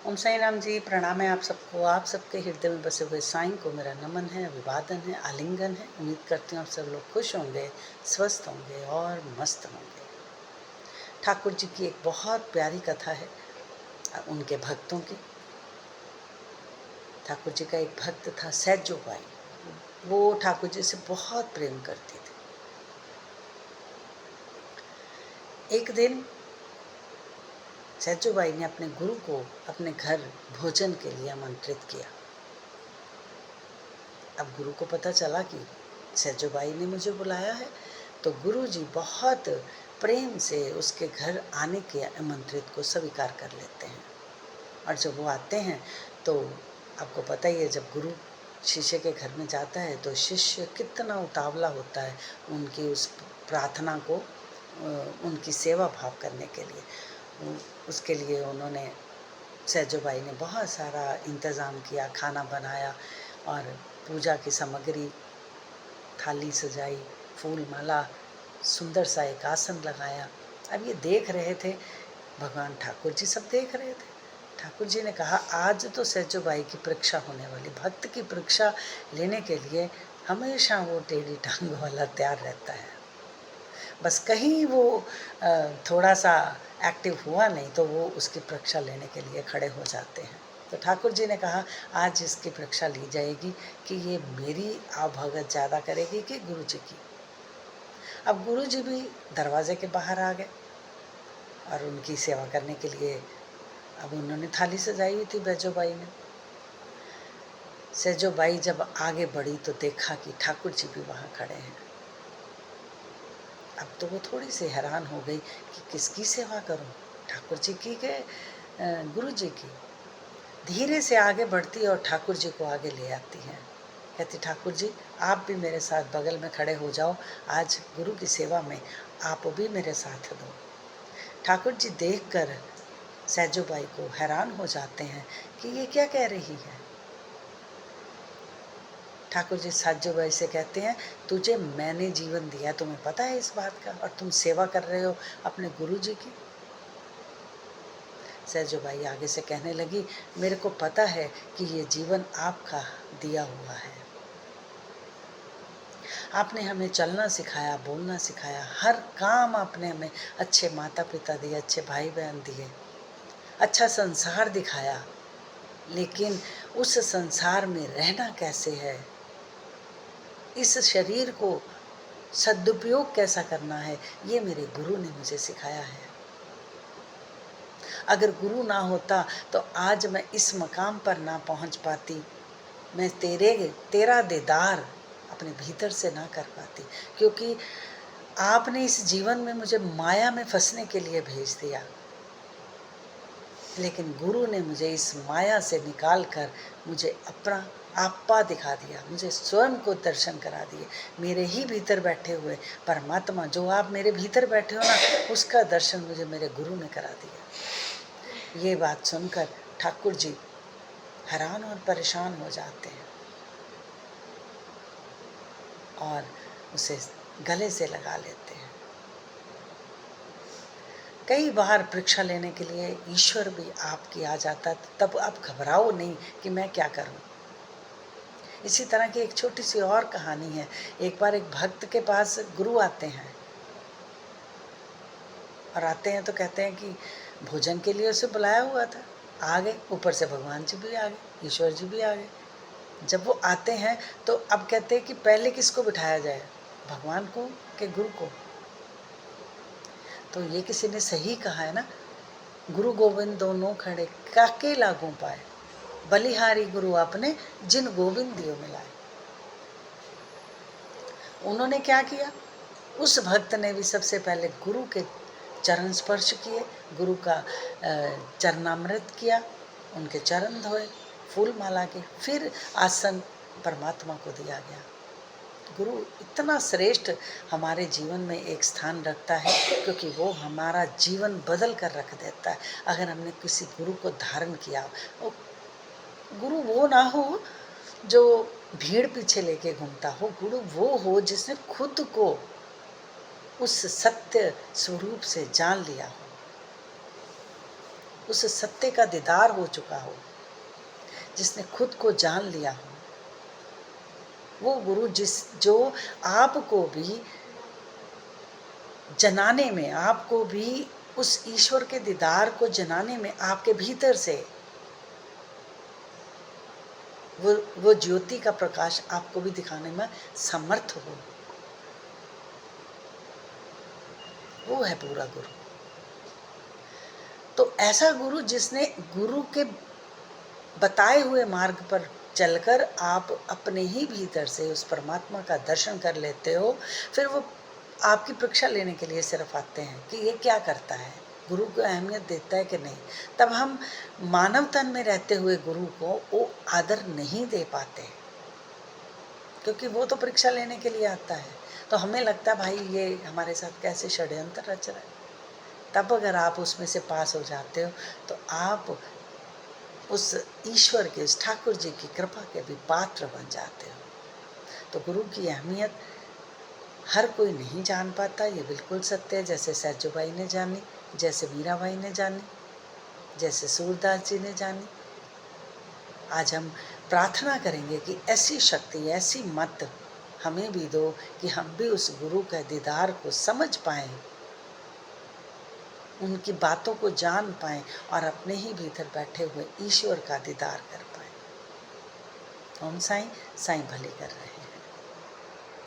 ओम साई राम जी, प्रणाम है आप सबको। आप सबके हृदय में बसे हुए साईं को मेरा नमन है, अभिवादन है, आलिंगन है। उम्मीद करती हूँ आप सब लोग खुश होंगे, स्वस्थ होंगे और मस्त होंगे। ठाकुर जी की एक बहुत प्यारी कथा है उनके भक्तों की। ठाकुर जी का एक भक्त था सैजो बाई। वो ठाकुर जी से बहुत प्रेम करती थी। एक दिन सैजो बाई ने अपने गुरु को अपने घर भोजन के लिए आमंत्रित किया। अब गुरु को पता चला कि सैजो बाई ने मुझे बुलाया है, तो गुरु जी बहुत प्रेम से उसके घर आने के आमंत्रित को स्वीकार कर लेते हैं। और जब वो आते हैं तो आपको पता ही है, जब गुरु शिष्य के घर में जाता है तो शिष्य कितना उतावला होता है उनकी उस प्रार्थना को, उनकी सेवा भाव करने के लिए। उसके लिए उन्होंने, सैजो बाई ने बहुत सारा इंतज़ाम किया, खाना बनाया और पूजा की सामग्री, थाली सजाई, फूल माला, सुंदर सा एक आसन लगाया। अब ये देख रहे थे भगवान ठाकुर जी, सब देख रहे थे। ठाकुर जी ने कहा, आज तो सैजो बाई की परीक्षा होने वाली। भक्त की परीक्षा लेने के लिए हमेशा वो टेढ़ी टांग वाला तैयार रहता है। बस कहीं वो थोड़ा सा एक्टिव हुआ नहीं तो वो उसकी परीक्षा लेने के लिए खड़े हो जाते हैं। तो ठाकुर जी ने कहा, आज इसकी परीक्षा ली जाएगी कि ये मेरी आवभगत ज़्यादा करेगी कि गुरु जी की। अब गुरु जी भी दरवाजे के बाहर आ गए और उनकी सेवा करने के लिए अब उन्होंने थाली सजाई हुई थी बैजो बाई ने। सैजो बाई जब आगे बढ़ी तो देखा कि ठाकुर जी भी वहाँ खड़े हैं। अब तो वो थोड़ी सी हैरान हो गई कि किसकी सेवा करूं, ठाकुर जी की के गुरु जी की। धीरे से आगे बढ़ती और ठाकुर जी को आगे ले आती है। कहती, ठाकुर जी आप भी मेरे साथ बगल में खड़े हो जाओ, आज गुरु की सेवा में आप भी मेरे साथ दो। ठाकुर जी देखकर सैजो बाई को हैरान हो जाते हैं कि ये क्या कह रही है। ठाकुर जी सैजो बाई से कहते हैं, तुझे मैंने जीवन दिया, तुम्हें पता है इस बात का, और तुम सेवा कर रहे हो अपने गुरु जी की। सैजो बाई आगे से कहने लगी, मेरे को पता है कि ये जीवन आपका दिया हुआ है। आपने हमें चलना सिखाया, बोलना सिखाया, हर काम आपने हमें अच्छे माता पिता दिए, अच्छे भाई बहन दिए, अच्छा संसार दिखाया। लेकिन उस संसार में रहना कैसे है, इस शरीर को सदुपयोग कैसा करना है, ये मेरे गुरु ने मुझे सिखाया है। अगर गुरु ना होता तो आज मैं इस मकाम पर ना पहुंच पाती, मैं तेरा दीदार अपने भीतर से ना कर पाती, क्योंकि आपने इस जीवन में मुझे माया में फंसने के लिए भेज दिया। लेकिन गुरु ने मुझे इस माया से निकाल कर मुझे अपना आपा दिखा दिया, मुझे स्वयं को दर्शन करा दिए। मेरे ही भीतर बैठे हुए परमात्मा, जो आप मेरे भीतर बैठे हो ना, उसका दर्शन मुझे मेरे गुरु ने करा दिया। ये बात सुनकर ठाकुर जी हैरान और परेशान हो जाते हैं और उसे गले से लगा लेते हैं। कई बार परीक्षा लेने के लिए ईश्वर भी आपकी आ जाता है, तब आप घबराओ नहीं कि मैं क्या करूं। इसी तरह की एक छोटी सी और कहानी है। एक बार एक भक्त के पास गुरु आते हैं और आते हैं तो कहते हैं कि भोजन के लिए उसे बुलाया हुआ था, आ गए। ऊपर से भगवान जी भी आ गए, ईश्वर जी भी आ गए। जब वो आते हैं तो अब कहते हैं कि पहले किसको बिठाया जाए, भगवान को कि गुरु को। तो ये किसी ने सही कहा है ना, गुरु गोविंद दोनों खड़े काके लागू पाए, बलिहारी गुरु आपने जिन गोविंद दियो मिलाए। उन्होंने क्या किया, उस भक्त ने भी सबसे पहले गुरु के चरण स्पर्श किए, गुरु का चरणामृत किया, उनके चरण धोए, फूल माला की, फिर आसन परमात्मा को दिया गया। गुरु इतना श्रेष्ठ हमारे जीवन में एक स्थान रखता है, क्योंकि वो हमारा जीवन बदल कर रख देता है अगर हमने किसी गुरु को धारण किया। गुरु वो ना हो जो भीड़ पीछे लेके घूमता हो, गुरु वो हो जिसने खुद को उस सत्य स्वरूप से जान लिया हो। उस सत्य का दीदार हो चुका हो, जिसने खुद को जान लिया हो, वो गुरु जो आपको भी जनाने में, आपको भी उस ईश्वर के दीदार को जनाने में, आपके भीतर से वो ज्योति का प्रकाश आपको भी दिखाने में समर्थ हो, वो है पूरा गुरु। तो ऐसा गुरु जिसने गुरु के बताए हुए मार्ग पर चलकर आप अपने ही भीतर से उस परमात्मा का दर्शन कर लेते हो, फिर वो आपकी परीक्षा लेने के लिए सिर्फ आते हैं कि ये क्या करता है, गुरु को अहमियत देता है कि नहीं। तब हम मानव तन में रहते हुए गुरु को वो आदर नहीं दे पाते, क्योंकि वो तो परीक्षा लेने के लिए आता है। तो हमें लगता है भाई ये हमारे साथ कैसे षड्यंत्र रच रहा है। तब अगर आप उसमें से पास हो जाते हो तो आप उस ईश्वर के, उस ठाकुर जी की कृपा के भी पात्र बन जाते हो। तो गुरु की अहमियत हर कोई नहीं जान पाता, ये बिल्कुल सत्य है। जैसे सैजोबाई ने जानी, जैसे मीराबाई ने जानी, जैसे सूरदास जी ने जानी। आज हम प्रार्थना करेंगे कि ऐसी शक्ति, ऐसी मत हमें भी दो कि हम भी उस गुरु के दीदार को समझ पाएं, उनकी बातों को जान पाएं और अपने ही भीतर बैठे हुए ईश्वर का दीदार कर पाएं। ओम साईं, साईं भले कर रहे हैं।